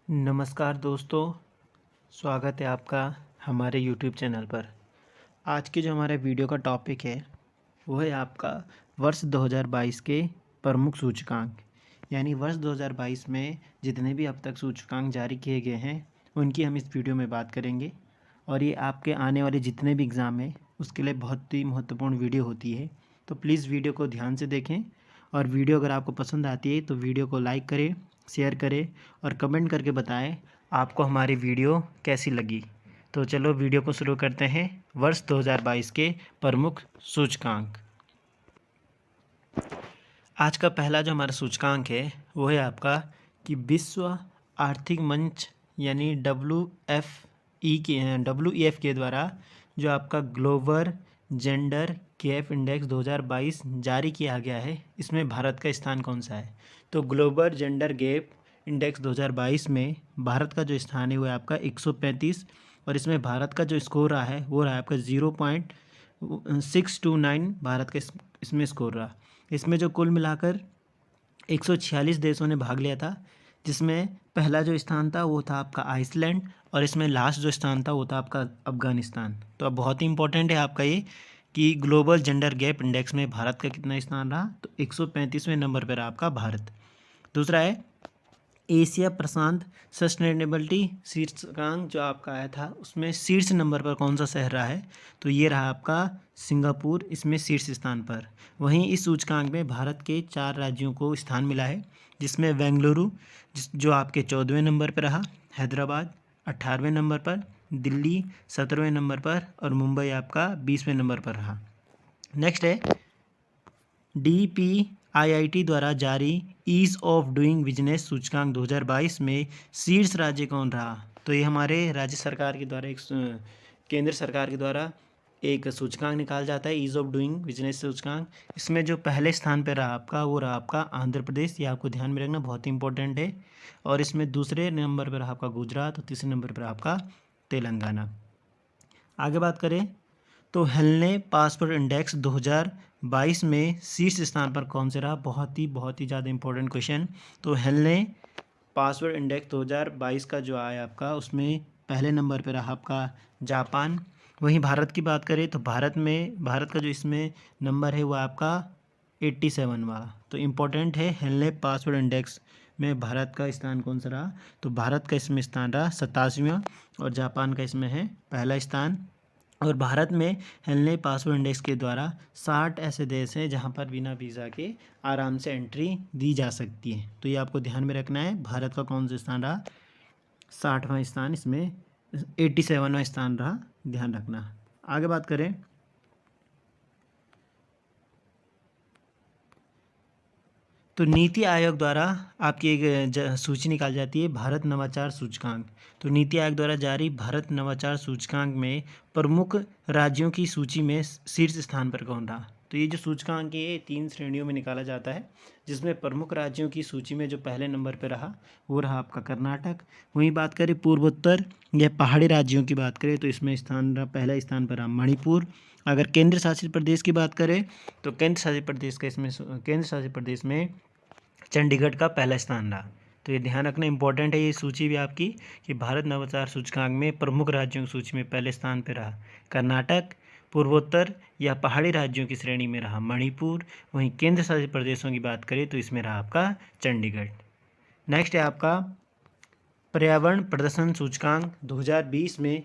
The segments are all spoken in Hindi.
नमस्कार दोस्तों, स्वागत है आपका हमारे यूट्यूब चैनल पर। आज की जो हमारे वीडियो का टॉपिक है वो है आपका वर्ष 2022 के प्रमुख सूचकांक। यानी वर्ष 2022 में जितने भी अब तक सूचकांक जारी किए गए हैं उनकी हम इस वीडियो में बात करेंगे। और ये आपके आने वाले जितने भी एग्ज़ाम हैं उसके लिए बहुत ही महत्वपूर्ण वीडियो होती है, तो प्लीज़ वीडियो को ध्यान से देखें। और वीडियो अगर आपको पसंद आती है तो वीडियो को लाइक करें, शेयर करें और कमेंट करके बताएं आपको हमारी वीडियो कैसी लगी। तो चलो वीडियो को शुरू करते हैं। वर्ष 2022 के प्रमुख सूचकांक। आज का पहला जो हमारा सूचकांक है वो है आपका कि विश्व आर्थिक मंच यानी WEF के द्वारा जो आपका ग्लोबल जेंडर गैप इंडेक्स 2022 जारी किया गया है, इसमें भारत का स्थान कौन सा है। तो ग्लोबल जेंडर गैप इंडेक्स 2022 में भारत का जो स्थान है वो है आपका 135 और इसमें भारत का जो स्कोर रहा है वो रहा है आपका 0.629 भारत का इसमें स्कोर रहा। इसमें जो कुल मिलाकर 146 देशों ने भाग लिया था, जिसमें पहला जो स्थान था वो था आपका आइसलैंड और इसमें लास्ट जो स्थान था वो था आपका अफ़गानिस्तान। तो अब बहुत ही इंपॉर्टेंट है आपका ये कि ग्लोबल जेंडर गैप इंडेक्स में भारत का कितना स्थान रहा। तो 135वें नंबर पर आपका भारत। दूसरा है एशिया प्रशांत सस्टेनेबिलिटी शीर्षकांक जो आपका आया था, उसमें शीर्ष नंबर पर कौन सा शहर रहा है। तो ये रहा आपका सिंगापुर, इसमें शीर्ष स्थान पर। वहीं इस सूचकांक में भारत के 4 राज्यों को स्थान मिला है, जिसमें बेंगलुरु जो आपके 14वें नंबर पर रहा, हैदराबाद 18वें नंबर पर, दिल्ली 17वें नंबर पर और मुंबई आपका 20वें नंबर पर रहा। नेक्स्ट है DPIIT द्वारा जारी ईज़ ऑफ डूइंग बिजनेस सूचकांक 2022 में शीर्ष राज्य कौन रहा। तो ये हमारे राज्य सरकार के द्वारा केंद्र सरकार के द्वारा एक सूचकांक निकाला जाता है, ईज़ ऑफ डूइंग बिजनेस सूचकांक। इसमें जो पहले स्थान पर रहा आपका वो रहा आपका आंध्र प्रदेश, ये आपको ध्यान में रखना बहुत ही इंपॉर्टेंट है। और इसमें दूसरे नंबर पर रहा आपका गुजरात और तीसरे नंबर पर आपका तेलंगाना। आगे बात करें तो हेलने पासपोर्ट इंडेक्स 2022 में शीर्ष स्थान पर कौन से रहा। बहुत ही ज़्यादा इंपॉर्टेंट क्वेश्चन। तो हेलने पासपोर्ट इंडेक्स 2022 का जो आया आपका, उसमें पहले नंबर पर रहा आपका जापान। वहीं भारत की बात करें तो भारत का जो इसमें नंबर है वो आपका 87वां। तो इम्पोर्टेंट है हेलने पासपोर्ट इंडेक्स में भारत का स्थान कौन सा रहा। तो भारत का इसमें स्थान रहा 87वां और जापान का इसमें है पहला स्थान। और भारत में हेलने पासपोर्ट इंडेक्स के द्वारा 60 ऐसे देश हैं जहां पर बिना वीज़ा के आराम से एंट्री दी जा सकती है। तो ये आपको ध्यान में रखना है। भारत का कौन सा स्थान रहा, 60वां स्थान, इसमें 87वां स्थान रहा, ध्यान रखना। आगे बात करें तो नीति आयोग द्वारा आपकी एक सूची निकाली जाती है, भारत नवाचार सूचकांक। तो नीति आयोग द्वारा जारी भारत नवाचार सूचकांक में प्रमुख राज्यों की सूची में शीर्ष स्थान पर कौन रहा। तो ये जो सूचकांक है ये 3 श्रेणियों में निकाला जाता है, जिसमें प्रमुख राज्यों की सूची में जो पहले नंबर पर रहा वो रहा आपका कर्नाटक। वहीं बात करें पूर्वोत्तर या पहाड़ी राज्यों की बात करें तो इसमें स्थान रहा, पहला स्थान पर रहा मणिपुर। अगर केंद्र शासित प्रदेश की बात करें तो केंद्र शासित प्रदेश में चंडीगढ़ का पहला स्थान रहा। तो ये ध्यान रखना इंपॉर्टेंट है ये सूची भी आपकी, कि भारत नवाचार सूचकांक में प्रमुख राज्यों की सूची में पहले स्थान पर रहा कर्नाटक, पूर्वोत्तर या पहाड़ी राज्यों की श्रेणी में रहा मणिपुर। वहीं केंद्र शासित प्रदेशों की बात करें तो इसमें रहा आपका चंडीगढ़। नेक्स्ट है आपका पर्यावरण प्रदर्शन सूचकांक 2022 में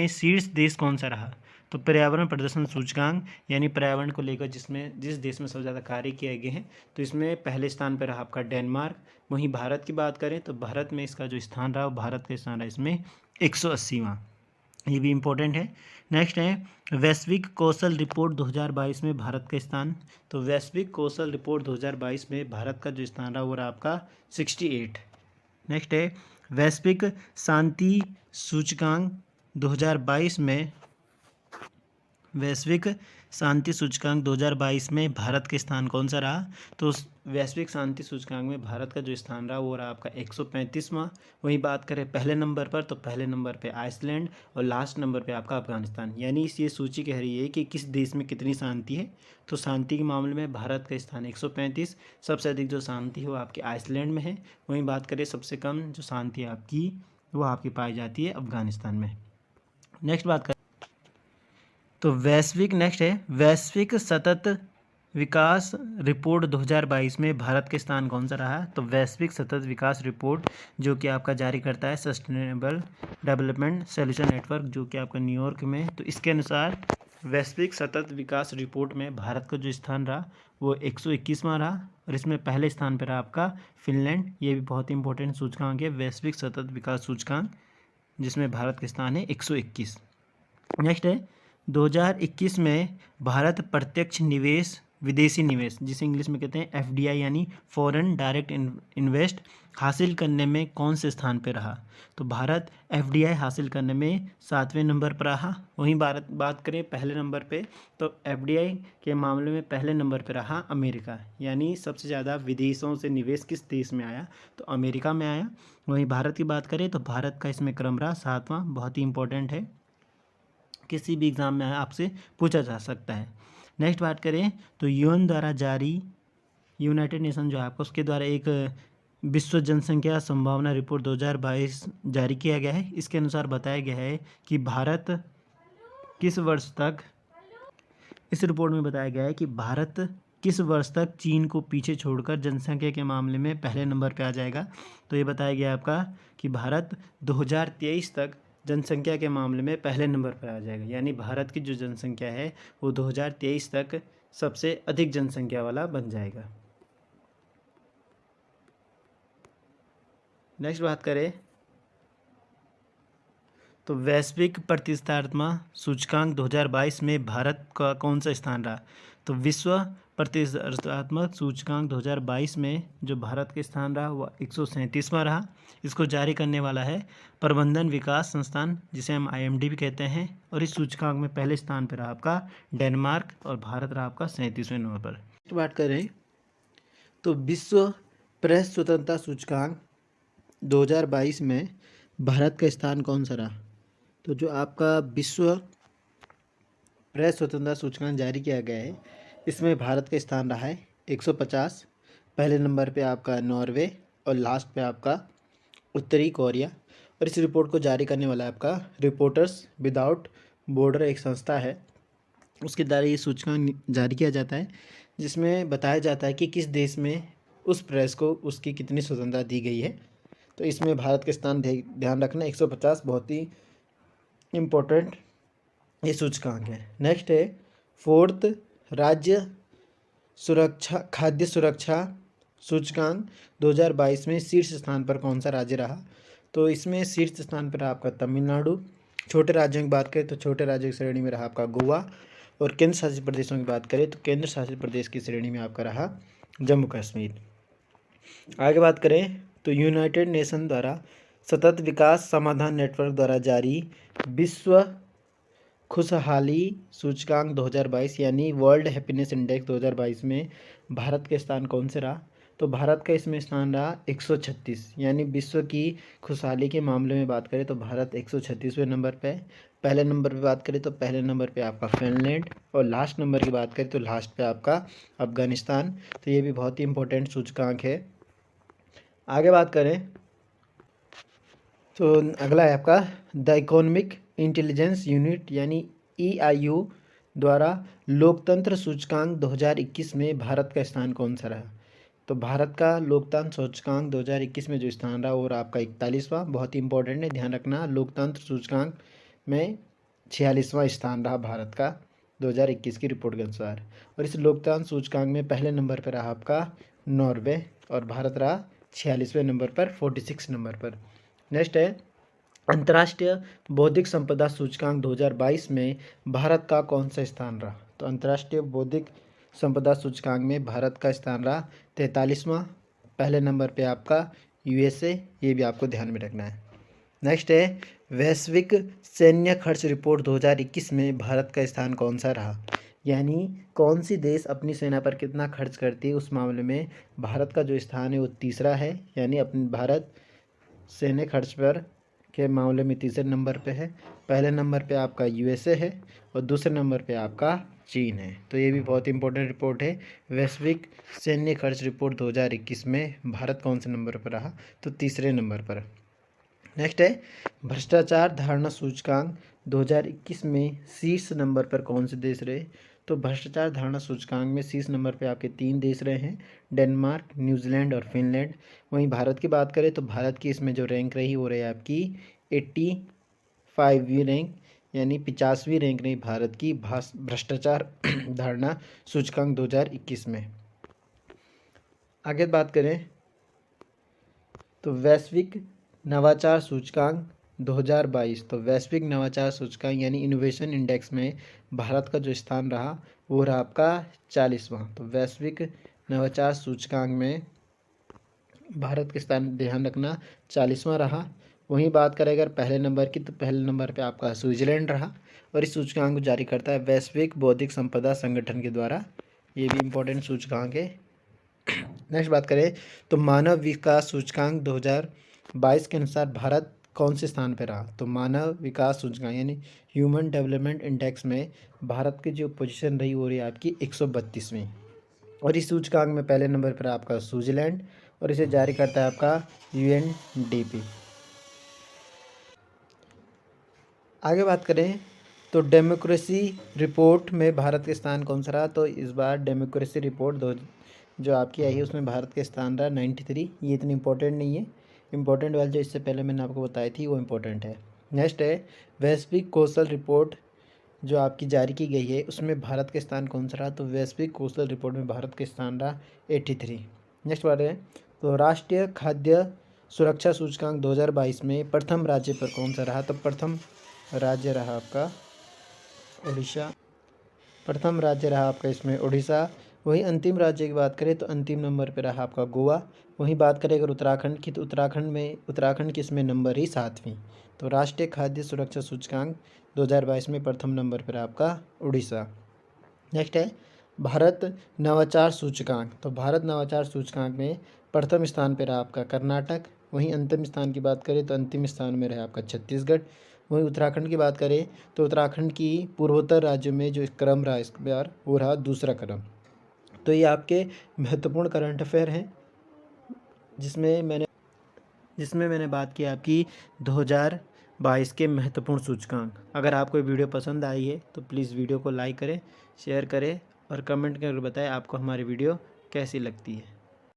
शीर्ष देश कौन सा रहा। तो पर्यावरण प्रदर्शन सूचकांक यानी पर्यावरण को लेकर जिस देश में सबसे ज़्यादा कार्य किए गए हैं, तो इसमें पहले स्थान पर रहा आपका डेनमार्क। वहीं भारत की बात करें तो भारत में इसका जो स्थान रहा, भारत का स्थान रहा इसमें 180वां। ये भी इम्पोर्टेंट है। नेक्स्ट है वैश्विक कौशल रिपोर्ट 2022 में भारत का स्थान। तो वैश्विक कौशल रिपोर्ट 2022 में भारत का जो स्थान रहा वो रहा आपका 68। नेक्स्ट है वैश्विक शांति सूचकांक 2022 में वैश्विक शांति सूचकांक 2022 में भारत का स्थान कौन सा रहा? तो वैश्विक शांति सूचकांक में भारत का जो स्थान रहा वो रहा आपका 135वां। वहीं बात करें पहले नंबर पर, तो पहले नंबर पे आइसलैंड और लास्ट नंबर पे आपका अफगानिस्तान। यानी ये सूची कह रही है कि किस देश में कितनी शांति है। तो शांति के मामले में भारत का स्थान 135, सबसे अधिक जो शांति है वो आपकी आइसलैंड में है। वहीं बात करें सबसे कम जो शांति है आपकी वो आपकी पाई जाती है अफगानिस्तान में। नेक्स्ट बात करें तो वैश्विक सतत विकास रिपोर्ट 2022 में भारत के स्थान कौन सा रहा? तो वैश्विक सतत विकास रिपोर्ट जो कि आपका जारी करता है सस्टेनेबल डेवलपमेंट सॉल्यूशन नेटवर्क, जो कि आपका न्यूयॉर्क में। तो इसके अनुसार वैश्विक सतत विकास रिपोर्ट में भारत का जो स्थान रहा वो 121वां रहा, और इसमें पहले स्थान पर रहा आपका फिनलैंड। ये भी बहुत इंपॉर्टेंट सूचकांक है, वैश्विक सतत विकास सूचकांक, जिसमें भारत का स्थान है 121। नेक्स्ट है 2021 में भारत प्रत्यक्ष निवेश विदेशी निवेश, जिसे इंग्लिश में कहते हैं एफडीआई यानी फॉरेन डायरेक्ट इन्वेस्ट, हासिल करने में कौन से स्थान पर रहा? तो भारत एफडीआई हासिल करने में 7वें नंबर पर रहा। वहीं बात करें पहले नंबर पे, तो एफडीआई के मामले में पहले नंबर पर रहा अमेरिका। यानी सबसे ज़्यादा विदेशों से निवेश किस देश में आया? तो अमेरिका में आया। वहीं भारत की बात करें तो भारत का इसमें क्रम रहा 7वां, बहुत ही इंपॉर्टेंट है, किसी भी एग्ज़ाम में आपसे पूछा जा सकता है। नेक्स्ट बात करें तो यूएन द्वारा जारी, यूनाइटेड नेशन जो है आपको, उसके द्वारा एक विश्व जनसंख्या संभावना रिपोर्ट 2022 जारी किया गया है। इसके अनुसार बताया गया है कि भारत किस वर्ष तक, इस रिपोर्ट में बताया गया है कि भारत किस वर्ष तक चीन को पीछे छोड़कर जनसंख्या के मामले में पहले नंबर पर आ जाएगा। तो ये बताया गया आपका कि भारत 2023 तक जनसंख्या के मामले में पहले नंबर पर आ जाएगा। यानी भारत की जो जनसंख्या है वो 2023 तक सबसे अधिक जनसंख्या वाला बन जाएगा। नेक्स्ट बात करें तो वैश्विक प्रतिस्पर्धा सूचकांक 2022 में भारत का कौन सा स्थान रहा? तो विश्व प्रतिस्पर्धात्मक सूचकांक 2022 में जो भारत का स्थान रहा वह 137वां रहा। इसको जारी करने वाला है प्रबंधन विकास संस्थान, जिसे हम IMD भी कहते हैं। और इस सूचकांक में पहले स्थान पर रहा आपका डेनमार्क, और भारत रहा आपका 37वें नंबर पर। बात करें तो विश्व प्रेस स्वतंत्रता सूचकांक 2022 में भारत का स्थान कौन सा रहा? तो जो आपका विश्व प्रेस स्वतंत्रता सूचकांक जारी किया गया है, इसमें भारत का स्थान रहा है 150। पहले नंबर पे आपका नॉर्वे और लास्ट पे आपका उत्तरी कोरिया। और इस रिपोर्ट को जारी करने वाला आपका रिपोर्टर्स विदाउट बॉर्डर एक संस्था है, उसके द्वारा ये सूचकांक जारी किया जाता है, जिसमें बताया जाता है कि किस देश में उस प्रेस को उसकी कितनी स्वतंत्रता दी गई है। तो इसमें भारत के स्थान ध्यान रखना 150 बहुत ही इम्पोर्टेंट ये सूचकांक है। नेक्स्ट है 4th राज्य सुरक्षा खाद्य सुरक्षा सूचकांक 2022 में शीर्ष स्थान पर कौन सा राज्य रहा? तो इसमें शीर्ष स्थान पर आपका तमिलनाडु। छोटे राज्यों की बात करें तो छोटे राज्यों की श्रेणी में रहा आपका गोवा। और केंद्र शासित प्रदेशों की बात करें तो केंद्र शासित प्रदेश की श्रेणी में आपका रहा जम्मू कश्मीर। आगे बात करें तो यूनाइटेड नेशन द्वारा सतत विकास समाधान नेटवर्क द्वारा जारी विश्व खुशहाली सूचकांक 2022 यानी वर्ल्ड हैप्पीनेस इंडेक्स 2022 में भारत के स्थान कौन से रहा? तो भारत का इसमें स्थान रहा 136। यानी विश्व की खुशहाली के मामले में बात करें तो भारत 136वें नंबर पे है। पहले नंबर पे बात करें तो पहले नंबर पे आपका फिनलैंड, और लास्ट नंबर की बात करें तो लास्ट पे आपका अफगानिस्तान। तो ये भी बहुत ही इंपॉर्टेंट सूचकांक है। आगे बात करें तो अगला है आपका द इकोनॉमिक इंटेलिजेंस यूनिट यानी EIU द्वारा लोकतंत्र सूचकांक 2021 में भारत का स्थान कौन सा रहा? तो भारत का लोकतंत्र सूचकांक 2021 में जो स्थान रहा वो रहा आपका 41वां, बहुत ही इंपॉर्टेंट है, ध्यान रखना। लोकतंत्र सूचकांक में 46वां स्थान रहा भारत का 2021 की रिपोर्ट के अनुसार। और इस लोकतंत्र सूचकांक में पहले नंबर पर रहा आपका नॉर्वे, और भारत रहा 46वें नंबर पर 46 नंबर पर। नेक्स्ट है अंतर्राष्ट्रीय बौद्धिक संपदा सूचकांक 2022 में भारत का कौन सा स्थान रहा? तो अंतर्राष्ट्रीय बौद्धिक संपदा सूचकांक में भारत का स्थान रहा 43वां। पहले नंबर पे आपका USA, ये भी आपको ध्यान में रखना है। नेक्स्ट है वैश्विक सैन्य खर्च रिपोर्ट 2021 में भारत का स्थान कौन सा रहा, यानी कौन सी देश अपनी सेना पर कितना खर्च करती है, उस मामले में भारत का जो स्थान है वो तीसरा है, यानी अपने भारत सैन्य खर्च पर के मामले में तीसरे नंबर पे है। पहले नंबर पे आपका यूएसए है और दूसरे नंबर पे आपका चीन है। तो ये भी बहुत इंपॉर्टेंट रिपोर्ट है। वैश्विक सैन्य खर्च रिपोर्ट 2021 में भारत कौन से नंबर पर रहा, तो तीसरे नंबर पर। नेक्स्ट है भ्रष्टाचार धारणा सूचकांक 2021 में शीर्ष नंबर पर कौन से देश रहे, तो भ्रष्टाचार धारणा सूचकांक में शीर्ष नंबर पर आपके 3 देश रहे हैं, डेनमार्क, न्यूजीलैंड और फिनलैंड। वहीं भारत की बात करें तो भारत की इसमें जो रैंक रही वो रही आपकी 85वीं रैंक, यानी 50वीं रैंक रही भारत की भ्रष्टाचार धारणा सूचकांक 2021 में। आगे बात करें तो वैश्विक नवाचार सूचकांक 2022, तो वैश्विक नवाचार सूचकांक यानी इनोवेशन इंडेक्स में भारत का जो स्थान रहा वो रहा आपका 40वां। तो वैश्विक नवाचार सूचकांक में भारत का स्थान ध्यान रखना 40वां रहा। वहीं बात करें अगर पहले नंबर की, तो पहले नंबर पे आपका स्विट्जरलैंड रहा और इस सूचकांक को जारी करता है वैश्विक बौद्धिक संपदा संगठन के द्वारा। ये भी इम्पोर्टेंट सूचकांक है। नेक्स्ट बात करें तो मानव विकास सूचकांक 2022 के अनुसार भारत कौन से स्थान पर रहा, तो मानव विकास सूचकांक यानी ह्यूमन डेवलपमेंट इंडेक्स में भारत की जो पोजीशन रही वो रही आपकी 132वीं और इस सूचकांक में पहले नंबर पर आपका स्विट्जरलैंड और इसे जारी करता है आपका यूएनडीपी। आगे बात करें तो डेमोक्रेसी रिपोर्ट में भारत का स्थान कौन सा रहा, तो इस बार डेमोक्रेसी रिपोर्ट जो आपकी आई है उसमें भारत का स्थान रहा 93। ये इतनी इंपॉर्टेंट नहीं है, इंपॉर्टेंट वाली जो इससे पहले मैंने आपको बताई थी वो इम्पोर्टेंट है। नेक्स्ट है वैश्विक कौशल रिपोर्ट जो आपकी जारी की गई है उसमें भारत का स्थान कौन सा रहा, तो वैश्विक कौशल रिपोर्ट में भारत का स्थान रहा 83। नेक्स्ट बात है तो राष्ट्रीय खाद्य सुरक्षा सूचकांक 2022 में प्रथम राज्य पर कौन सा रहा, तो प्रथम राज्य रहा आपका उड़ीसा। प्रथम राज्य रहा आपका इसमें उड़ीसा। वहीं अंतिम राज्य की बात करें तो अंतिम नंबर पर रहा आपका गोवा। वहीं बात करें अगर उत्तराखंड की, तो उत्तराखंड की इसमें नंबर ही 7वीं। तो राष्ट्रीय खाद्य सुरक्षा सूचकांक 2022 में प्रथम नंबर पर आपका उड़ीसा। नेक्स्ट है भारत नवाचार सूचकांक, तो भारत नवाचार सूचकांक में प्रथम स्थान पर रहा आपका कर्नाटक। वहीं अंतिम स्थान की बात करें तो अंतिम स्थान में रहा आपका छत्तीसगढ़। वहीं उत्तराखंड की बात करें तो उत्तराखंड की पूर्वोत्तर राज्यों में जो क्रम रहा इस बार वो रहा दूसरा क्रम। तो ये आपके महत्वपूर्ण करंट अफेयर हैं जिसमें मैंने बात की आपकी 2022 के महत्वपूर्ण सूचकांक। अगर आपको ये वीडियो पसंद आई है तो प्लीज़ वीडियो को लाइक करें, शेयर करें और कमेंट करके बताएं आपको हमारी वीडियो कैसी लगती है।